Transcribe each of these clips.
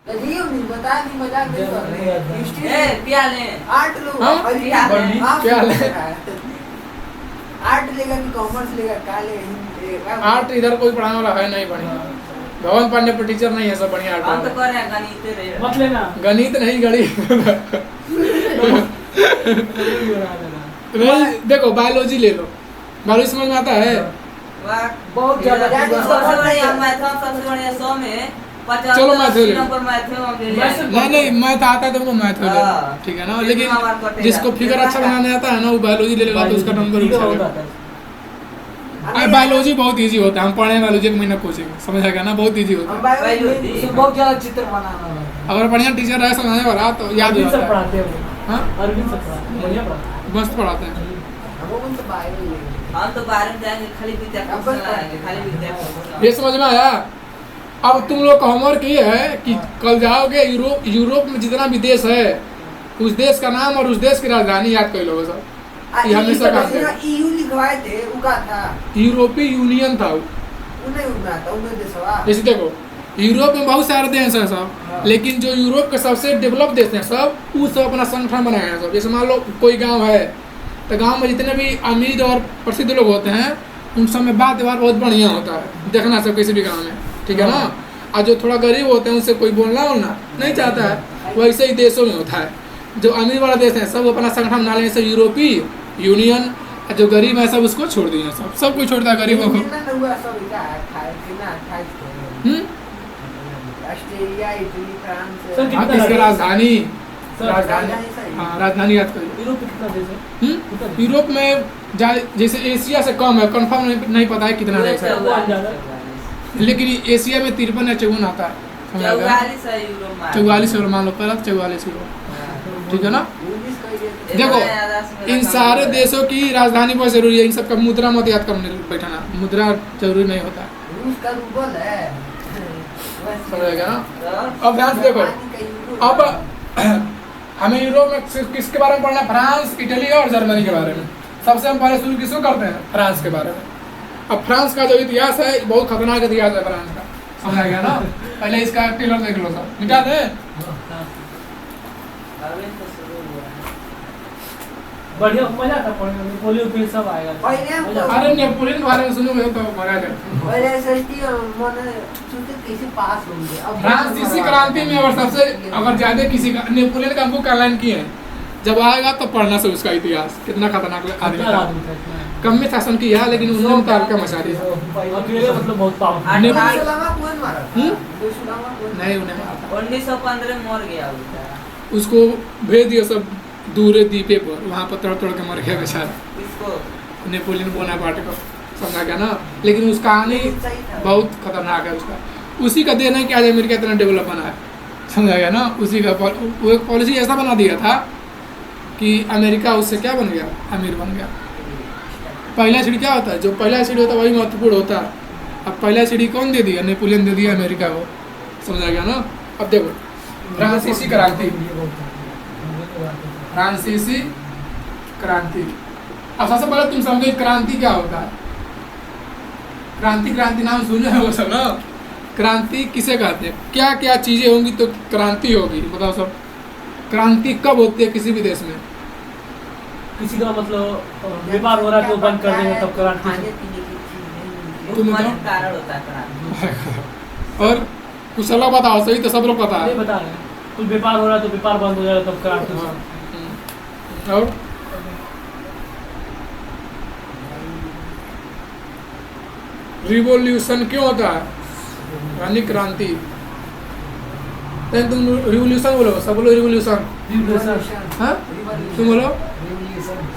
नहीं बता नहीं मजाक नहीं कर रहे हिस्ट्री ए पिया ले 8 लोग हाँ? क्या ले? आर्ट लेगा कि कॉमर्स लेगा क्या लेगा आर्ट इधर कोई पढ़ाने वाला है नहीं बढ़िया। भवन पांडे पर टीचर नहीं है, सब बढ़िया हम तो आर्ट कर रहे हैं गणित रे मत लेना। गणित नहीं गणित नहीं, देखो बायोलॉजी ले लो, बायोलॉजी समझ में आता है। वाह बहुत ज्यादा सबसे बढ़िया मैथ सबसे बढ़िया 100 में 50 चलो मैथ ले लो। नंबर मैथ है हम ले लिया। नहीं नहीं मैथ आता है तुमको मैथ हो जाएगा, हाँ। ठीक है ना। फिर लेकिन हमारा कटेगा। जिसको फिगर अच्छा बनाने आता है ना वो बायोलॉजी ले लेगा तो उसका नंबर ठीक है, ऊंचा बहुत होगा। आता है। अरे बायोलॉजी बहुत इजी होता है, हम पढ़े बायोलॉजी में महीना कोचिंग समझ आएगा ना, बहुत इजी होता हम है। बायोलॉजी उसमें बहुत ज्यादा चित्र बनाना है। अगर बढ़िया टीचर रहे समझाने वाला तो याद हो अरविंद सर जाता है। पढ़ाते हैं वो। हाँ अरविंद सर पढ़ाते हैं, बढ़िया पढ़ाते हैं। मस्त पढ़ाते हैं। हम लोग तो बायोलॉजी हम तो 12 में जाएंगे खाली विद्या क्वेश्चन लाएंगे खाली विद्या क्वेश्चन। ये समझ में आया। अब तुम लोग का होमवर्क ये है कि कल जाओगे यूरोप में जितना भी देश है उस देश का नाम और उस देश की राजधानी याद कर लोगे सब। ये हमेशा करते हैं। ईयू लिखवाए थे वो का था यूरोपीय यूनियन था वो। उन्हें उनका था उन्हें देशवा जैसे देखो यूरोप में बहुत सारे देश हैं सब, लेकिन जो यूरोप के सबसे डेवलप देश हैं सब वो सब अपना संगठन बनाए हैं सब। जैसे मान लो कोई गांव है तो गांव में जितने भी अमीर और प्रसिद्ध लोग होते हैं उन सब में बात व्यवहार बहुत बढ़िया होता है, देखना सब किसी भी गांव में, ठीक है ना। और जो थोड़ा गरीब होते हैं उनसे कोई बोलना नहीं चाहता है, वैसे ही देशों में होता है। जो अमीर वाला देश है सब अपना संगठन बना लें, जैसे यूरोपीय यूनियन। जो गरीब है सब उसको छोड़ दिए, सब कोई छोड़ता है गरीबों को। हुआ सब का 28 ऑस्ट्रेलिया इटली फ्रांस सर, हाँ, किसकी राजधानी सर, राजधानी राजधानी सही। हाँ राजधानी याद करिए। यूरोप में कितना देश है? कितना देश? यूरोप में जैसे एशिया से कम है, कंफर्म नहीं पता है कितना देश है, लेकिन एशिया में 53 या 54 आता है, समझ आ गया? 44 है यूरोप में 44 और मान लो पहला 44 यूरो, ठीक है ना। इंग्लिश का ये देखो इन सारे देशों की राजधानी बहुत जरूरी है, इन सब का मुद्रा मत याद करने बैठाना, मुद्रा जरूरी नहीं होता है, रूस का रूबल है समझेगा ना। अब ध्यान से देखो, अब हमें यूरोप में किसके बारे में पढ़ना है? फ्रांस, इटली और जर्मनी के बारे में। सबसे हम पहले शुरू किसको करते हैं? फ्रांस के बारे में। अब फ्रांस का जो इतिहास है बहुत खतरनाक इतिहास है फ्रांस का, समझ आ गया ना। पहले इसका ट्रेलर देख लो सब, मिटा दे। बढ़िया मजा आता पढ़ने में, नेपोलियन फिर सब आएगा। पहले हम मजा तो- आता। अरे नेपोलियन के बारे में सुनोगे तो मजा आ जाए। पहले एसएसटी और मैंने सोचे कैसे पास होंगे। अब फ्रांसीसी क्रांति में अगर सबसे अगर ज्यादा किसी का नेपोलियन का बुक ऑनलाइन किए हैं, जब आएगा तो पढ़ना से उसका इतिहास कितना खतरनाक आदमी कितना था। आदमी था इतना? कम में शासन किया लेकिन उन्होंने ताल का मचा दिया। अकेले मतलब बहुत पावरफुल। नेपोलियन- दोसलामा कौन मारा था? हम्म? दोसलामा कौन? नहीं उन्हें मारा था। 1915 मर गया बेचारा। उसको भेज दिया सब दूर द्वीपे पर, वहाँ पर तोड़ तोड़ के मर गया बेचारा इसको नेपोलियन बोनापार्ट को, समझा गया ना। लेकिन उसका कहानी सही था। बहुत खतरनाक है उसका। उसी का देना है कि आज अमेरिका इतना डेवलप बना है, समझा गया ना। उसी का वो एक पॉलिसी ऐसा बना दिया था कि अमेरिका उससे क्या बन गया? अमीर बन गया। पहला सीढ़ी क्या होता है? जो पहला सीढ़ी होता है वही महत्वपूर्ण होता है। अब पहला सीढ़ी कौन दे दिया? नेपोलियन दे दिया अमेरिका को, समझा गया ना। अब देखो फ्रांसीसी क्रांति, फ्रांसीसी क्रांति। अब सबसे पहले तुम समझो क्रांति क्या होता है। क्रांति क्रांति नाम सुने हो सब ना। क्रांति किसे कहते हैं? क्या क्या चीजें होंगी तो क्रांति होगी, बताओ सब। क्रांति कब होती है किसी भी देश में? किसी का मतलब व्यापार हो रहा है तो बंद कर देंगे तब क्रांति। खाने पीने की चीज नहीं तुम मुख्य बताओ। कारण होता है क्रांति। और कुछ अलग बताओ, सही तो सब लोग पता नहीं है। बता रहे हैं। कुछ व्यापार हो रहा है तो व्यापार बंद हो जाएगा तब क्रांति। हाँ। और रिवॉल्यूशन क्यों होता है? यानी क्रांति। तुम रिवॉल्यूशन बोलो, सब बोलो रिवॉल्यूशन। रिवोल्यूशन। हाँ तुम बोलो,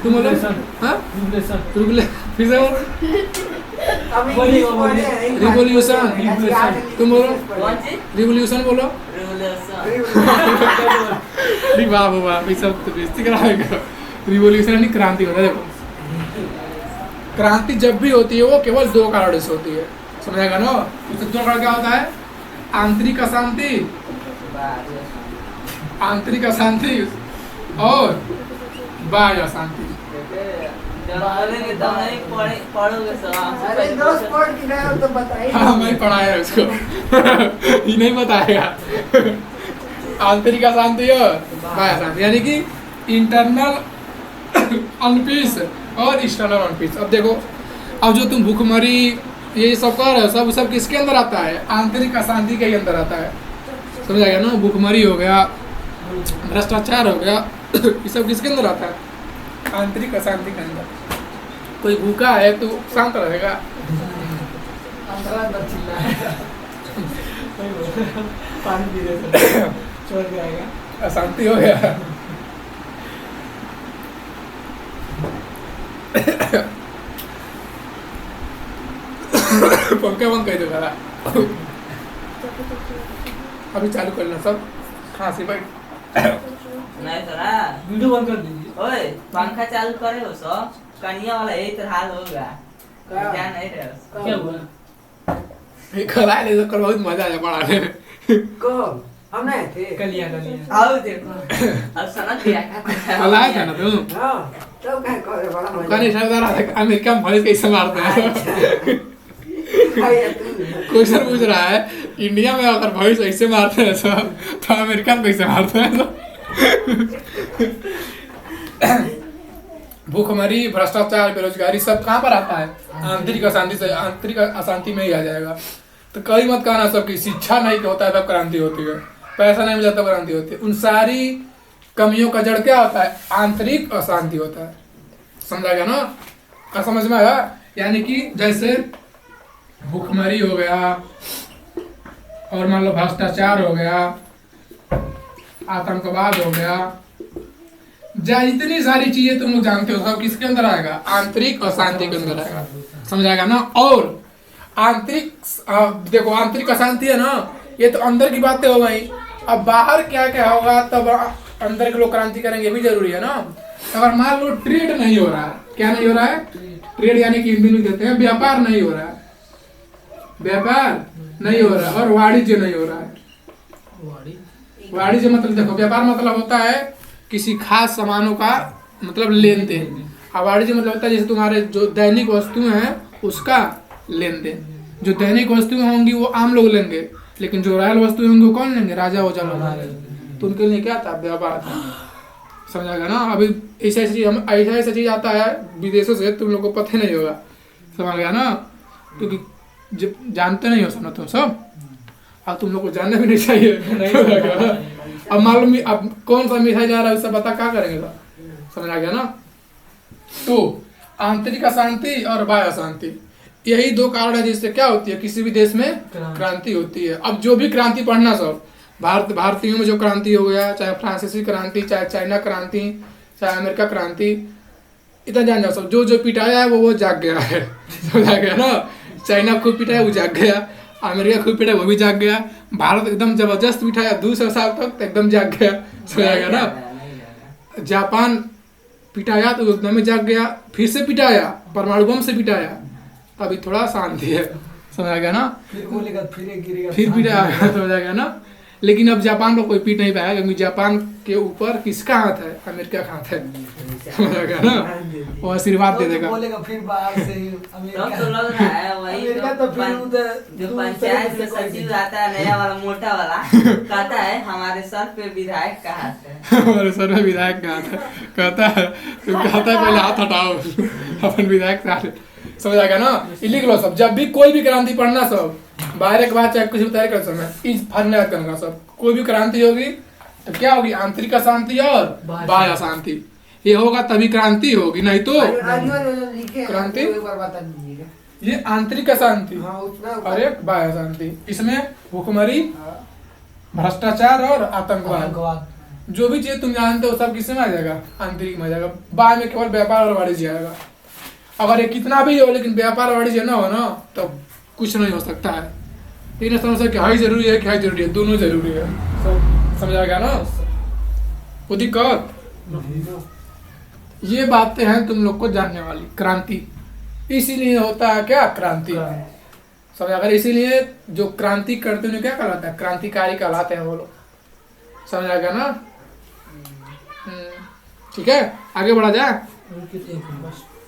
तुम बोलो। हाँ रिवोल्यूशन। फिर से बोलो। अब इंग्लिश पढ़े हैं, रिवॉल्यूशन। तुम बोलो कौन सी? रिवॉल्यूशन बोलो। रिवोल्यूशन। अरे वाह वाह, ये सब तो बेइज्जती कराएगा। रिवॉल्यूशन यानी क्रांति होता है। देखो क्रांति जब भी होती है वो केवल दो कारण से होती है, समझेगा ना। उससे दो कारण क्या होता है? आंतरिक अशांति, आंतरिक अशांति और बाह्य अशांति। बोलेंगे तो नहीं पढ़ोगे सब अरे दोस्त पढ़ के गए हो तो बताइए। हाँ मैं पढ़ाया उसको ये नहीं बताएगा। आंतरिक अशांति और बाह्य अशांति, यानी कि इंटरनल अनपीस और एक्सटर्नल अनपीस। अब देखो, अब जो तुम भूखमरी ये सब कर रहे हो, सब किसके अंदर आता है? आंतरिक अशांति के ही अंदर आता है। समझ आ गया ना? भूखमरी हो गया, भ्रष्टाचार हो गया, ये सब किसके अंदर आता है? आंतरिक अशांति के अंदर। कोई भूखा है तो शांत रहेगा? पानी पी रहे छोड़ के आएगा, अशांति हो गया। पंखा बंद कर दो जरा, अभी चालू करना सब। खांसी भाई नहीं तो ना वीडियो बंद कर दीजिए। ओए पंखा चालू करे हो सब कनिया वाला यही तरह हाल होगा। क्या नहीं रहे हो? क्या हुआ? खिला ले तो कर, बहुत मजा आया पढ़ाने में। कब हम नहीं थे? कलिया आओ देखो अब सनक दिया खिलाया था ना तुम? हाँ, तो क्या करे, बड़ा मजा कने सरदार अमेरिका में भैंस कैसे मारते हैं? आया तू। क्वेश्चन पूछ रहा है, इंडिया में अगर भैंस ऐसे मारते हैं सब, तो अमेरिका में कैसे मारते हैं सब? भूखमरी, भ्रष्टाचार, बेरोजगारी सब कहाँ पर आता है? आंतरिक अशांति से। आंतरिक अशांति में ही आ जाएगा। तो कई मत कहना सब की शिक्षा नहीं होता है तब क्रांति होती है, पैसा नहीं मिलता तब क्रांति होती है। उन सारी कमियों का जड़ क्या होता है? आंतरिक अशांति होता है। समझा गया ना? क्या समझ में आया? यानी कि जैसे भूखमरी हो गया और मान लो भ्रष्टाचार हो गया, आतंकवाद हो गया, इतनी सारी चीजें तुम लोग जानते हो, सब किसके अंदर आएगा? आंतरिक अशांति के अंदर आएगा। समझाएगा ना? और आंतरिक देखो, आंतरिक अशांति है ना, ये तो अंदर की बातें हो गई। अब बाहर क्या क्या होगा तब अंदर के लोग क्रांति करेंगे, ये भी जरूरी है ना। अगर मान लो ट्रेड नहीं हो रहा है, क्या नहीं हो रहा है? ट्रेड यानी कि हिंदी में कहते हैं व्यापार नहीं हो रहा है, व्यापार नहीं हो रहा है, और वाणिज्य नहीं हो रहा है। वाणिज्य मतलब देखो, व्यापार मतलब होता है किसी खास सामानों का मतलब लेन देन, और वाणिज्य मतलब होता है जैसे तुम्हारे जो दैनिक वस्तुएं हैं उसका लेन देन। जो दैनिक वस्तुएं होंगी वो आम लोग लेंगे, लेकिन जो रॉयल वस्तुएं होंगी वो कौन लेंगे? राजा वोजा लोग लेंगे। तो उनके लिए क्या था? व्यापार था। समझा गया ना? अभी ऐसा चीज आता है विदेशों से, तुम लोग को पता नहीं होगा। समझ गया ना? क्योंकि जब जानते नहीं हो सुना तुम सब, अब तुम लोग को जानना भी नहीं चाहिए। अब मालूम अब कौन सा मिठाई जा रहा है उससे बता क्या करेंगे सब? समझ आ गया ना? तो आंतरिक अशांति और बाह्य अशांति, यही दो कारण है जिससे क्या होती है? किसी भी देश में क्रांति होती है। अब जो भी क्रांति पढ़ना सब, भारतीयों में जो क्रांति हो गया, चाहे फ्रांसीसी क्रांति, चाहे चाइना क्रांति, चाहे अमेरिका क्रांति, इतना जान जाओ सब, जो जो पिटाया है वो जाग गया है। समझा गया ना? चाइना खूब पिटाया वो जाग गया, अमेरिका खूब पिटाया वो भी जाग गया, भारत एकदम जबरदस्त पिटाया 200 साल तक एकदम जाग गया। समझा गया ना? जापान पिटाया तो एकदम में जाग गया, फिर से पिटाया, परमाणु बम से पिटाया, अभी थोड़ा शांति है। समझा गया ना? फिर बोलेगा फिर गिरेगा, फिर पिटाया। समझा गया ना? लेकिन अब जापान को कोई पीट नहीं पाया, क्योंकि जापान के ऊपर किसका हाथ है? अमेरिका का हाथ है। समझ गया ना? वो आशीर्वाद दे देगा। बोलेगा फिर बाहर से अमेरिका। तो लग रहा है वही अमेरिका तो फिर उधर जो पंचायत में सचिव आता है नया वाला मोटा वाला, कहता है हमारे सर पे विधायक का हाथ है। हमारे सर में विधायक का हाथ है, कहता है पहले हाथ हटाओ अपन विधायक से हाथ। समझ आ गया ना? लिख लो सब, जब भी कोई भी क्रांति पढ़ना सब, बाहर के बाद चाहे कुछ भी तैयारी कर समय इस फर्म याद करना सब। कोई भी क्रांति होगी तो क्या होगी? आंतरिक अशांति और बाह्य अशांति। ये होगा तभी क्रांति होगी, नहीं तो क्रांति। ये आंतरिक अशांति और एक बाह्य अशांति। इसमें भूखमरी, भ्रष्टाचार और आतंकवाद, जो भी चीज तुम जानते हो सब किसमें आ जाएगा? आंतरिक में आ जाएगा। बाह्य में केवल व्यापार और वाणिज्य आएगा। अगर ये कितना भी हो लेकिन व्यापार वाणिज्य ना हो ना तो कुछ नहीं हो सकता है। लेकिन समझ क्या ही जरूरी है, क्या जरूरी है? दोनों जरूरी है। सब समझा गया ना? वो दिक्कत ये बातें हैं तुम लोग को जानने वाली। क्रांति इसीलिए होता है क्या? क्रांति। समझ अगर इसीलिए जो क्रांति करते उन्हें क्या कहलाता है? क्रांतिकारी कहलाते हैं वो लोग। समझ आ गया ना? ठीक है, आगे बढ़ा जाए।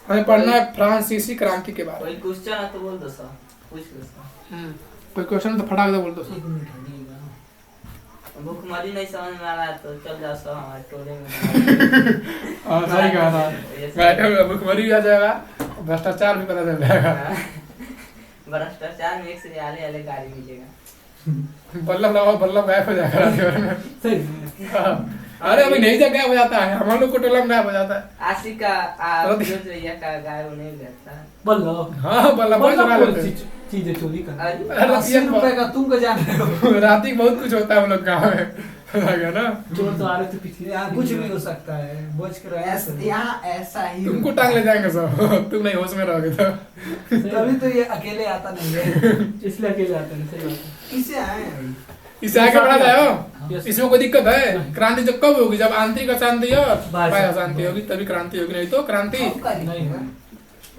हमें पढ़ना है फ्रांसीसी क्रांति के बारे में। कोई क्वेश्चन है तो बोल दो सर, पूछ लो सर। कोई क्वेश्चन तो फटाक से बोल दो। भूखमरी नहीं समझ में आ रहा है तो चल जाओ सब हमारे टोले में। हाँ सही कहा था, बैठे हुए भुखमरी भी आ जाएगा, भ्रष्टाचार भी पता चल जाएगा। भ्रष्टाचार में एक से आले गाड़ी मिलेगा। बल्लभ गायब हो जाएगा रात भर में। सही। हाँ। अरे अभी नहीं गायब हो जाता है, हम लोग को टोला में गायब हो जाता है। आशिक का फिरोज भैया का गायब होने भी रहता है। बल्लभ। हाँ बल्लभ चुरा लेते हैं। चीजें चोरी कर। अरे 80 रुपए का तुम को जान रहे हो। रात ही बहुत कुछ होता है हम लोग गाँव में, है ना। चोर तो आ रहे थे पीछे। यहाँ कुछ भी हो सकता है, बच कर यहाँ ऐसा ही तुमको टांग ले जाएंगे सब, तुम नहीं होश में रहोगे तो। तभी तो ये अकेले आता नहीं है। इसलिए अकेले आते हैं। सही बात है। किसे आए अभी? इससे आगे बढ़ा जाओ, Yes. इसमें कोई दिक्कत है? क्रांति जब कब होगी? जब आंतरिक अशांति और बाह्य बाह्य अशांति होगी तभी क्रांति होगी, नहीं तो क्रांति आपका नहीं नहीं है। है।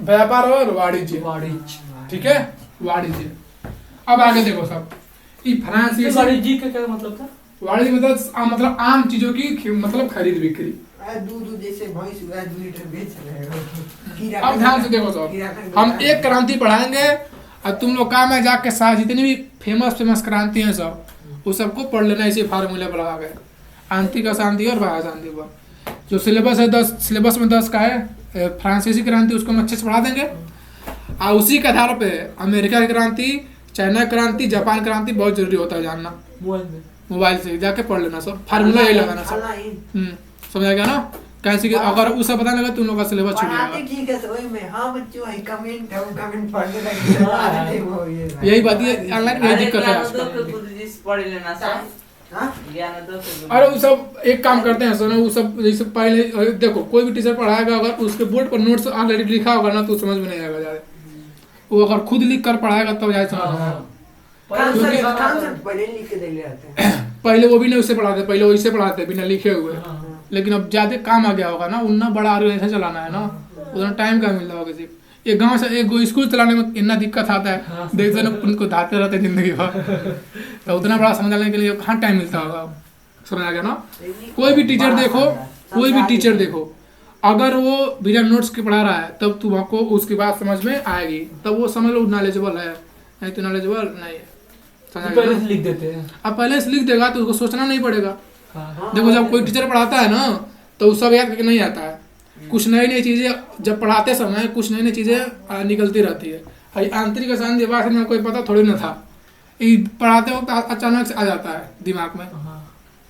व्यापार और वाणिज्य, वाणिज्य। ठीक है, वाणिज्य। अब आगे देखो सब, ये फ्रांसीसी वाणिज्य का क्या मतलब था? वाणिज्य मतलब आम चीजों की मतलब खरीद बिक्री। दूध जैसे भैंस हुआ 2 लीटर बेच रहे हो। अब ध्यान से देखो सब, हम एक क्रांति पढ़ाएंगे और तुम लोग काम है जाके साथ जितनी भी फेमस क्रांति हैं सब वो सबको पढ़ लेना, इसी फार्मूले पर लगा के आंतरिक अशांति और बाह्य अशांति पर। जो सिलेबस है 10 सिलेबस में 10 का है फ्रांसीसी क्रांति, उसको हम अच्छे से पढ़ा देंगे। और उसी के आधार पे अमेरिका की क्रांति, चाइना क्रांति, जापान क्रांति बहुत जरूरी होता है जानना। मोबाइल में। मोबाइल से जाके पढ़ लेना सब, फार्मूला यही लगाना सब। समझ गया ना? कैसे कि अगर उसे पता लगा तुम लोग का सिलेबस छूट पढ़ाते जाएगा। ठीक है तो वही में हाँ बच्चों है कमेंट है वो कमेंट पढ़ने लगे। यही बात है, ऑनलाइन यही दिक्कत है ज्ञानोदय आजकल। के बुद्धिजीवी पढ़ लेना सब। हाँ ज्ञानोदय के अरे वो सब एक काम करते हैं सुनो, वो सब जैसे पहले देखो कोई भी टीचर पढ़ाएगा अगर उसके बोर्ड पर नोट्स ऑलरेडी लिखा होगा ना तो समझ में नहीं आएगा ज्यादा। वो अगर खुद लिख कर पढ़ाएगा तब जाए समझ में आएगा। पहले लिख के दे ले आते हैं। पहले वो भी नहीं उससे पढ़ाते, पहले वैसे पढ़ाते बिना लिखे हुए। हाँ। लेकिन अब ज्यादा काम आ गया होगा ना, उतना बड़ा ऑर्गेनाइजेशन चलाना है ना, उतना टाइम कहाँ मिलता होगा किसी। एक गांव से एक स्कूल चलाने में इतना दिक्कत आता है, देखते ना उनको धाते रहते जिंदगी भर, तो उतना बड़ा समझाने के लिए कहाँ टाइम मिलता होगा। समझ आ गया ना? कोई भी टीचर देखो, कोई भी टीचर देखो, अगर वो बिना नोट्स के पढ़ा रहा है तब तुमको उसकी बात समझ में आएगी, तब वो समझ लो नॉलेजेबल है, नहीं तो नॉलेजेबल नहीं है। समझ आ गया पहले ना? से लिख देते हैं। अब पहले से लिख देगा तो उसको सोचना नहीं पड़ेगा। हाँ। देखो जब कोई टीचर पढ़ाता है ना तो वो सब याद करके नहीं आता है, कुछ नई नई चीजें जब पढ़ाते समय कुछ नई नई चीजें निकलती रहती है। और आंतरिक अशांति बात में कोई पता थोड़ी ना था, ये पढ़ाते वक्त अचानक से आ जाता है दिमाग में। हाँ।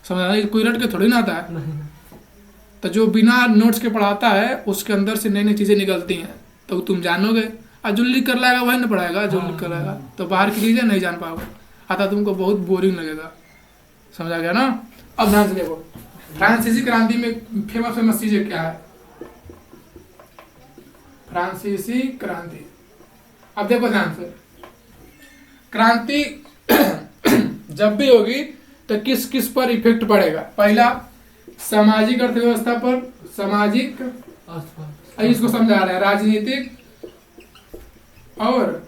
समझ आ रहा है? कोई रट के थोड़ी ना आता है। नहीं। तो जो बिना नोट्स के पढ़ाता है उसके अंदर से नई नई चीजें निकलती हैं तो तुम जानोगे। और जो लिख कर लाएगा वही ना पढ़ाएगा, जो लिख कर लाएगा तो बाहर की चीजें नहीं जान पाओगे, आता तुमको बहुत बोरिंग लगेगा। समझ आ गया ना? अब ध्यान से देखो, फ्रांसीसी क्रांति में फेमस चीजें क्या है? फ्रांसीसी क्रांति, अब देखो ध्यान से, क्रांति जब भी होगी तो किस किस पर इफेक्ट पड़ेगा? पहला सामाजिक अर्थव्यवस्था पर, सामाजिक, इसको समझा रहे हैं, राजनीतिक और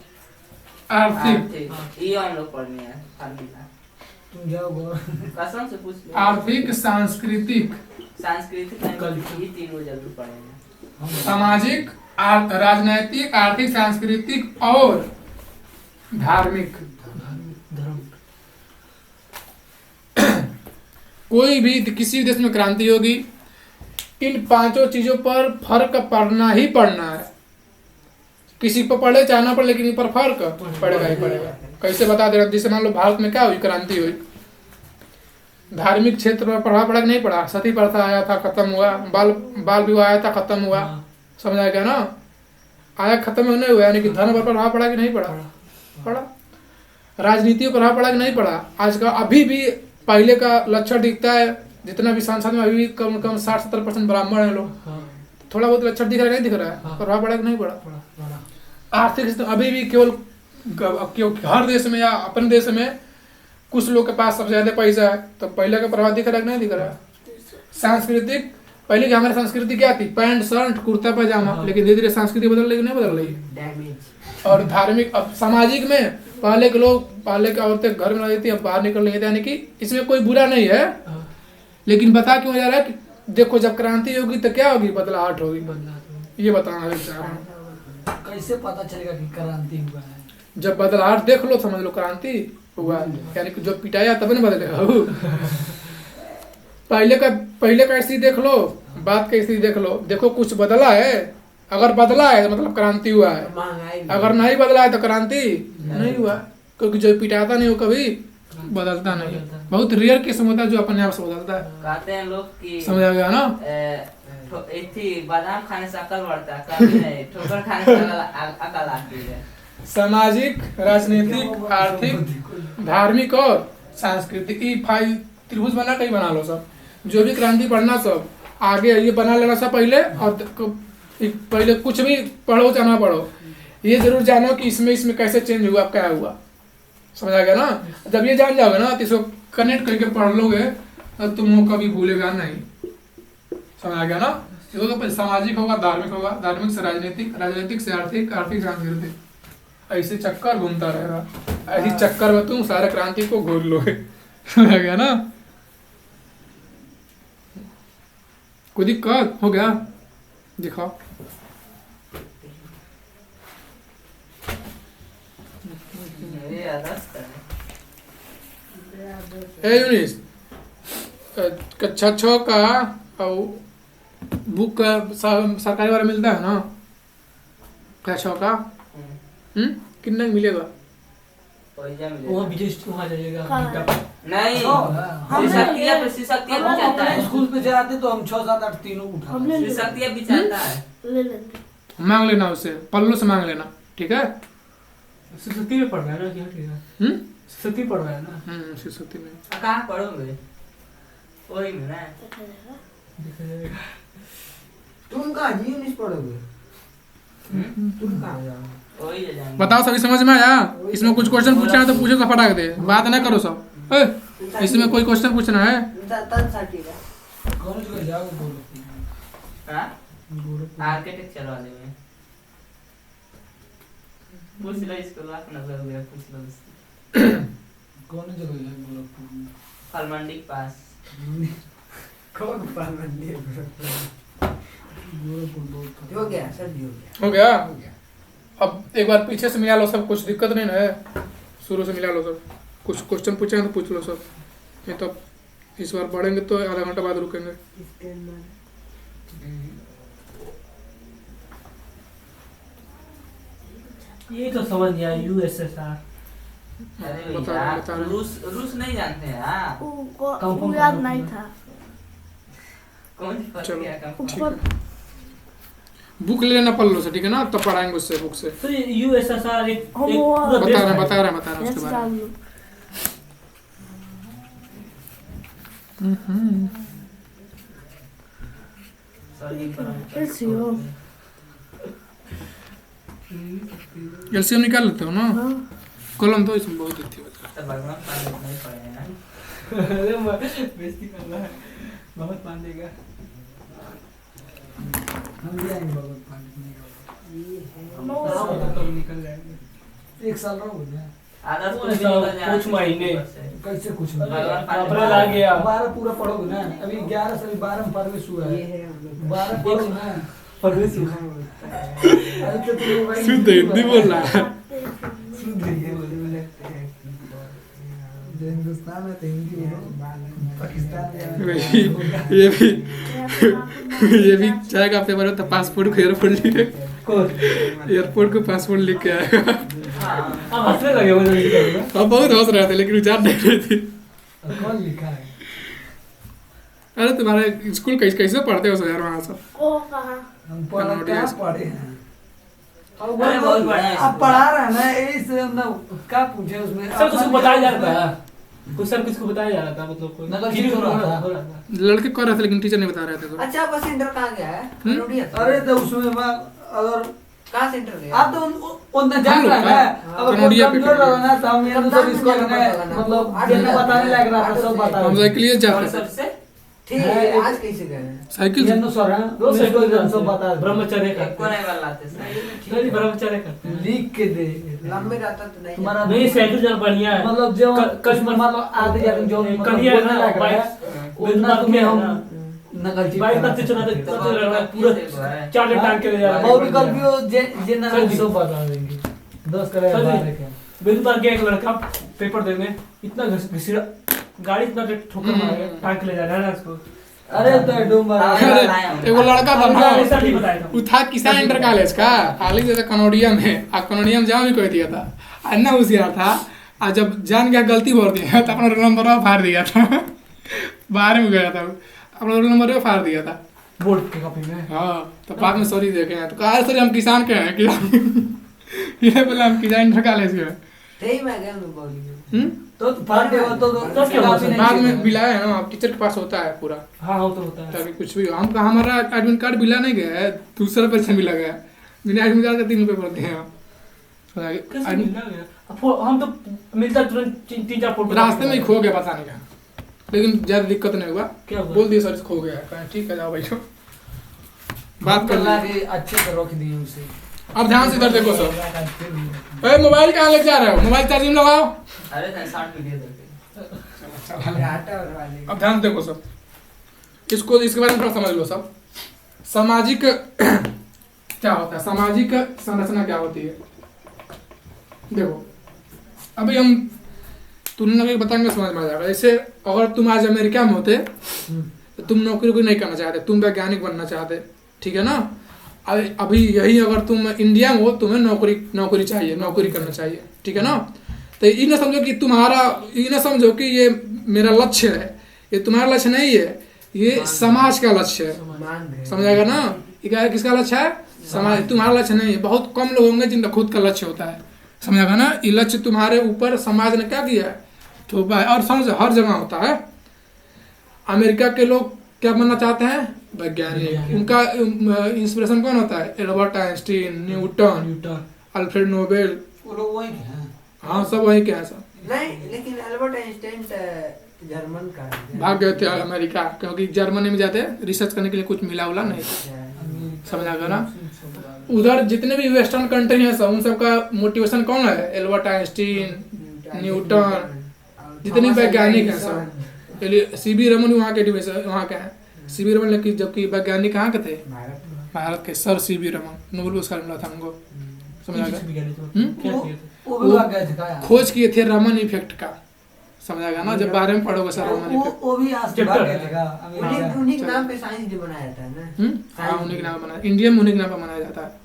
आर्थिक। ये हम लोग पढ़ने हैं फार्मूला। तुम जाओ कसम से पूछ लो। आर्थिक, सांस्कृतिक, सांस्कृतिक ये तीनों जरूर पढ़ेंगे। सामाजिक, राजनैतिक, आर्थिक, सांस्कृतिक और धार्मिक। धर्म। कोई भी किसी भी देश में क्रांति होगी, इन 5 चीजों पर फर्क पड़ना ही पड़ना है। किसी पर पड़े चाहे ना पड़े, लेकिन इन पर फर्क पड़ेगा ही पड़ेगा। कैसे बता दे रहा, जैसे मान लो भारत में क्या हुई, क्रांति हुई, धार्मिक क्षेत्र में पढ़ा पड़ा कि नहीं पढ़ा? सती प्रथा आया था, खत्म हुआ। बाल विवाह आया था, खत्म हुआ। समझ आ गया ना? आया खत्म नहीं हुआ, यानी कि धर्म पर पढ़ा पड़ा कि नहीं पढ़ा? पढ़ा। राजनीति पर पढ़ा पड़ा कि नहीं पढ़ा? आज का अभी भी पहले का लक्षण दिखता है, जितना भी सांसद में अभी भी कम कम 60-70% ब्राह्मण है लोग। थोड़ा बहुत लक्षण दिख रहा है, नहीं दिख रहा है? प्रभाव पड़ा कि नहीं पड़ा? आर्थिक स्थिति अभी भी केवल हर देश में या अपने देश में कुछ लोग के पास सबसे ज्यादा पैसा है, तो पहले का प्रभाव दिख रहा है कि नहीं दिख रहा है? सांस्कृतिक, पहले की हमारी संस्कृति क्या थी? पैंट शर्ट कुर्ता पैजामा, लेकिन धीरे धीरे संस्कृति बदल रही नहीं बदल रही? और धार्मिक, अब सामाजिक में पहले के लोग, पहले की औरतें घर में रहती थी, अब बाहर निकल रही थी, यानी कि इसमें कोई बुरा नहीं है, लेकिन बता क्यों जा रहा है कि देखो जब क्रांति होगी तो क्या होगी? बदलाहट होगी। ये बताना चाह रहा हूँ। कैसे पता चलेगा कि क्रांति हुआ है? जब बदलाहट देख लो, समझ लो क्रांति हुआ है। यानी कि जो पिटाया तब ना बदलेगा वो। पहले का स्थिति देख लो, बात का स्थिति देख लो, देखो कुछ बदला है। अगर बदला है तो मतलब क्रांति हुआ है, महंगाई अगर नहीं बदला है तो क्रांति नहीं हुआ, क्योंकि जो पिटाता नहीं वो कभी बदलता नहीं। बहुत रेयर केस में होता है जो अपने आप से बदलता है। कहते हैं लोग कि समझ आ गया ना? बादाम खाने से अकल बढ़ता है, कभी नहीं, ठोकर खाने से अकल आती है। सामाजिक, राजनीतिक, आर्थिक, धार्मिक और सांस्कृतिक, ई 5 त्रिभुज बना कहीं बना लो सब। जो भी क्रांति पढ़ना सब आगे ये बना लेना सब पहले, और पहले कुछ भी पढ़ो चाहे ना पढ़ो, ये जरूर जानो कि इसमें कैसे चेंज हुआ, क्या हुआ। समझ आ गया ना? जब ये जान जाओगे ना तो इसको कनेक्ट करके पढ़ लोगे तो तुम कभी भूलेगा नहीं। समझ आ गया ना? इसको तो सामाजिक होगा, धार्मिक होगा, धार्मिक से राजनीतिक, राजनीतिक से आर्थिक, आर्थिक से सांस्कृतिक, ऐसे चक्कर घूमता रहेगा। ऐसी चक्कर में तुम सारे क्रांति को घोर लोगे। समझ आ गया ना? कोई दिक्कत हो गया? दिखाओ। यूनिस कक्षा 6 का बुक का सरकारी वाला मिलता है ना? कक्षा 6 का कितना मिलेगा? वो विजय वहाँ जाइएगा नहीं, स्कूल पे जाते तो हम 6, 7, 8 तीनों उठा मांग लेना उससे, पल्लू से मांग लेना, ठीक है? सरस्वती में पढ़ रहा है ना? क्या ठीक है, सरस्वती पढ़ रहा है ना? सरस्वती में कहाँ पढ़ोगे? वही में ना देखा जाएगा। तुम कहाँ जी नहीं पढ़ोगे? तुम कहाँ जाओगे? वही है जाएंगे। बताओ, सभी समझ में आया? इसमें कुछ क्वेश्चन पूछना है तो पूछो तो फटाक दे, बात ना करो सब। इसमें कोई क्वेश्चन पूछना है? कॉलेज में जाओगे बोलो। हाँ? आर्किटेक्चर वाले में पूछ लो, इसको लाख नजर हो गया, पूछ लो उससे। कौन जगह है बोलो? फलमंडी के पास। कौन पार्लियामेंट है? हो गया सर, हो गया। हो गया? अब एक बार पीछे से मिला लो सब, कुछ दिक्कत नहीं ना है? शुरू से मिला लो सब, कुछ क्वेश्चन पूछे तो पूछ लो सब। नहीं तो इस बार पढ़ेंगे तो आधा घंटा बाद रुकेंगे। ये तो समझ गया, यूएसएसआर। अरे बता यार, रहे हैं। रूस नहीं जानते हैं? हाँ, वो याद नहीं था। कौन सी फर्क चलो, क्या कम? ठीक है। बुक ले लेना पल्लू से, ठीक है ना? तब पढ़ाएंगे उससे, बुक से। तो यूएसएसआर एक हम पूरा देश है। बता रहे हैं उसके बारे में। एलसीएम निकाल लेते हो ना? कलम तो इसमें बहुत अच्छी होती है। तो भगवान पाले नहीं पड़े हैं। अरे बेइज्जती कर रहा है, बहुत मान देगा। हम भी आएंगे भगवत पानी तो निकल जाएंगे। 1 साल रहो हो जाए। आधा कुछ स्कूल भी निकल जाना। महीने। कैसे कुछ भगवान पाले अप्रैल आ गया। 12 पूरा पढ़ोगे ना? अभी 11 से 12 में परवेश हुआ है। 12 पढ़ो ना। परवेश हुआ। अभी तो तुम भाई शुद्ध हिंदी बोल रहा है। शुद्ध हिंदी बोलने लगते हैं। जो हिंदुस्तान में तो हिंदी बोलो, पाकिस्तान में ये भी जाएगा पेपर में तो पासपोर्ट को एयरपोर्ट को पासपोर्ट लिख के आएगा। अब हंसने लगे मुझे। अब बहुत हंस रहे थे लेकिन विचार नहीं रही थी। कौन लिखा है? अरे तुम्हारे स्कूल कैसे पढ़ते हो यार वहाँ सब? ओ कहाँ? हम क्या पढ़े हैं? अरे बहुत बढ़िया है। अब पढ़ा रहा है ना, इस ना क्या पूछे उसमें? सर कुछ बताया जा रहा था, कुछ सर किसको बताया जा रहा था, मतलब कोई नकल किसी को हो रहा था। हो रहा था। लड़के कर रहे थे लेकिन टीचर नहीं बता रहे थे तो। अच्छा, आपका सेंटर कहाँ गया है? अरे तो उसमें अगर कहाँ सेंटर गया? आप तो उतना जान रहा है ना। अगर कोई कमजोर रहा ना तो हम ये सब इसको मतलब जितना बताने लग रहा था सब बता हम साइकिल और जाते थे। सबसे ठीक है, आज कैसे गए? साइकिल ये सर है रोज इसको साइकिल सब बता ब्रह्मचर्य एक करते को नहीं बदलाते सर। हैं। ब्रह्मचर्य करते हैं। लिख के दे लंबे रहता तो नहीं। तुम्हारा नहीं साइकिल जरा बढ़िया है, मतलब जो कस्टमर मतलब आधे जाते जो कहीं है ना लग रहा है बाइक उतना तुम्हें हम नकल चीज बाइक तक चलाते पूरा 4 टांग के ले जा रहा है। और कल भी जे जे ना सब बता देंगे 10 करे सर जी। 12 के मेरे पास गया एक लड़का पेपर देने, इतना घसीटा गाड़ी, इतना ठोकर मारा गया, टांग के ले जा रहा है ना उसको। अरे तो डूमर एगो लड़का था ना, ऐसा नहीं बताया था। वो था किसान इंटर कॉलेज का, कॉलेज था कनौडिया में, आ कनौडिया में जहाँ भी कोई दिया था, अन्ना होशियार था, आ जब जान गया गलती भर दिया तो अपना रोल नंबर फाड़ दिया था। बाहर में गया था, अपना रोल नंबर फाड़ दिया था बोर्ड की कॉपी में। हाँ, तो बाद में सॉरी देखे हैं, तो कहा सॉरी हम किसान के हैं, ये बोले हम किसान इंटर कॉलेज के हैं। सही में गया मैं बोली। तो फाड़ दे वो तो तब क्या हुआ? बाद में बिलाया है ना, टीचर के पास होता है पूरा, हाँ वो तो होता है। ताकि कुछ भी हम हमारा एडमिट कार्ड बिला नहीं गया है, दूसरा पैसा मिला गया, मैंने एडमिट कार्ड का 3 रुपये पड़ते हैं। कैसे मिला गया? हम तो मिलता तुरंत 3-4 फोटो रास्ते में ही खो गया, पता नहीं कहाँ, लेकिन ज्यादा दिक्कत नहीं हुआ। क्या हुआ? बोल दिया सर खो गया, कहा ठीक है जाओ भाई को बात कर ला ली। के अच्छे से रख दिए उसे। अब ध्यान से इधर देखो सर, ए मोबाइल कहाँ लेके जा रहे हो, मोबाइल चार्जिंग में लगाओ। अरे 60 वीडियो देखे। आटा और वाले अब ध्यान से देखो सब, इसके बारे में थोड़ा समझ लो सब। सामाजिक क्या होता है, सामाजिक संरचना क्या होती है, देखो अभी हम तुमने अभी बताएंगे समझ में आ जाएगा। जैसे अगर तुम आज अमेरिका में होते तो तुम नौकरी को नहीं करना चाहते, तुम वैज्ञानिक बनना चाहते, ठीक है ना। अभी यही अगर तुम इंडिया में हो, तुम्हें नौकरी चाहिए, नौकरी करना चाहिए, ठीक है ना। तो ये ना समझो कि तुम्हारा, ये ना समझो कि ये मेरा लक्ष्य है, ये तुम्हारा लक्ष्य नहीं है, ये समाज का लक्ष्य है, मान रहे समझ ना। ये क्या है, किसका लक्ष्य है, समाज, तुम्हारा लक्ष्य नहीं है। बहुत कम लोग होंगे जिनका खुद का लक्ष्य होता है, समझेगा ना। ये लक्ष्य तुम्हारे ऊपर समाज ने क्या किया है, थोपा है। और समझ हर जगह होता है। अमेरिका के लोग क्या बनना चाहते हैं, वैज्ञानिक। उनका इंस्पिरेशन कौन होता है, Albert Einstein, Newton, Alfred Nobel, वो लोग वही हैं। हाँ सब वही क्या है सब। नहीं, लेकिन एल्बर्ट आइंस्टाइन जर्मन का है। भाग गए थे अमेरिका, क्योंकि जर्मनी में जाते रिसर्च करने के लिए कुछ मिला उला नहीं, समझ आ गया ना। उधर जितने भी वेस्टर्न कंट्री हैं सब, उन सबका मोटिवेशन कौन है, एल्बर्ट आइंस्टीन, न्यूटन, जितने वैज्ञानिक हैं सब। सीबी रमन वहाँ के वहाँ के हैं, सीबी रमन, जबकि वैज्ञानिक कहाँ के थे, भारत के। सर सीबी रमन, नोबेल पुरस्कार मिला था उनको, समझ आ गया। वो भी भाग गए थे क्या? खोज किए थे रमन इफेक्ट का, समझ आ गया ना। जब बारे में पढ़ोगे सर रमन इफेक्ट, वो भी आज भाग गए थे क्या अमेरिका? उन्हीं के नाम पे साइंस डे मनाया जाता है ना। हाँ उन्हीं के नाम पर मनाया, इंडिया में उन्हीं के नाम पर मनाया जाता है।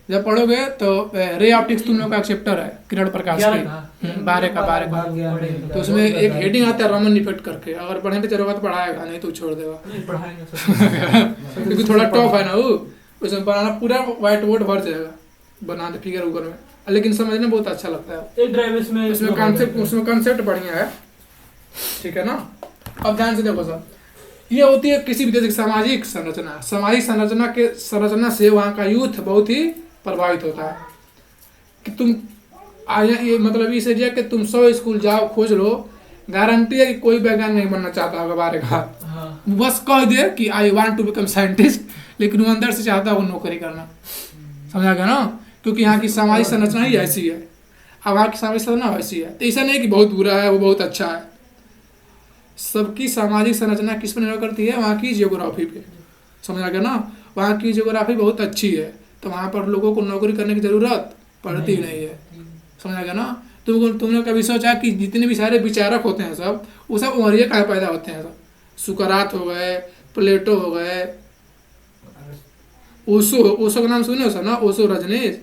जब पढ़ोगे तो रे ऑप्टिक्स तुम लोग का एक चैप्टर है, किरण प्रकाश की, 12 का भाग गया अमेरिका। तो उसमें एक हेडिंग आता है रमन इफेक्ट करके। अगर पढ़ने पे चलोगा तो पढ़ाएगा, नहीं तो छोड़ देगा, क्योंकि थोड़ा टफ है ना वो। उसमें बनाना पूरा व्हाइट बोर्ड भर जाएगा, बनाने फिगर उगर में, लेकिन समझने बहुत अच्छा लगता है। एक ड्राइवर्स में उसमें कंसेप्ट बढ़िया है, ठीक है ना। अब ध्यान से देखो सर, ये होती है किसी भी देश की सामाजिक संरचना। सामाजिक संरचना से वहाँ का यूथ बहुत ही प्रभावित होता है। कि तुम आया, ये मतलब इस एरिया कि तुम 100 स्कूल जाओ, खोज लो, गारंटी है कि कोई वैज्ञानिक नहीं बनना चाहता होगा बारे का। बस कह दे कि I want to become scientist, लेकिन वो अंदर से चाहता है वो नौकरी करना, समझा गया ना। क्योंकि यहाँ की सामाजिक संरचना ही ऐसी है, अब वहाँ की सामाजिक संरचना ऐसी है। तो ऐसा नहीं कि बहुत बुरा है वो बहुत अच्छा है। सबकी सामाजिक संरचना किस पर निर्भर करती है, वहाँ की जियोग्राफी पे, समझा गया ना। वहाँ की जियोग्राफी बहुत अच्छी है, तो वहाँ पर लोगों को नौकरी करने की ज़रूरत पड़ती नहीं है, समझा गया ना। तुमने कभी सोचा कि जितने भी सारे विचारक होते हैं सब, वो सब उमरिया कहाँ पैदा होते हैं सब। सुकरात हो गए, प्लेटो हो गए, ओशो का नाम सुने हो सर ना, ओशो, रजनीश,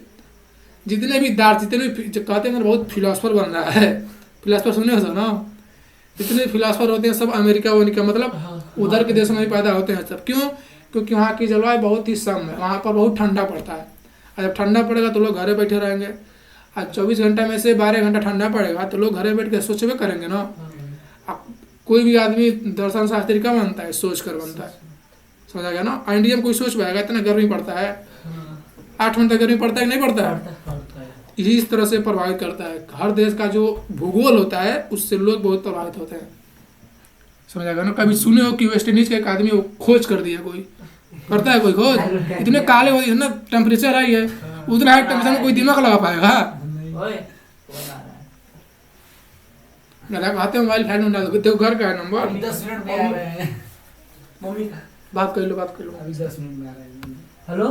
जितने भी कहते हैं बहुत फिलोसफर बन रहा है, फिलोसफर सुने हो सर ना। जितने फिलोसफर होते हैं सब अमेरिका वनिका, मतलब उधर के देशों में ही पैदा होते हैं सब। क्यों? क्योंकि वहाँ की जलवायु बहुत ही सम है, वहाँ पर बहुत ठंडा पड़ता है। और जब ठंडा पड़ेगा तो लोग घरे बैठे रहेंगे। आज 24 घंटा में से 12 घंटा ठंडा पड़ेगा तो लोग घरे बैठ के सोचबे करेंगे ना। कोई भी आदमी दर्शन शास्त्री का बनता है, सोच कर बनता है, समझा गया ना। इंडिया में कोई सोच पाएगा, इतना गर्मी पड़ता है, 8 मिनट तक गर्मी पड़ता है कि नहीं पड़ता है। इस तरह से प्रभावित करता है। हर देश का जो भूगोल होता है उससे लोग बहुत प्रभावित होते हैं, समझा गया ना। कभी सुने हो कि वेस्ट इंडीज का एक आदमी वो खोज कर दिया, कोई करता है कोई खोज? इतने काले होते हैं ना, टेम्परेचर हाई है, उतना हाई टेम्परेचर में कोई दिमाग लगा पाएगा? आते मोबाइल फैन में डाल दो, देखो घर का है नंबर। 10 मिनट में आ रहे हैं। मम्मी का बात कर लो, बात कर लो। अभी 10 मिनट में आ रहे हैं। हेलो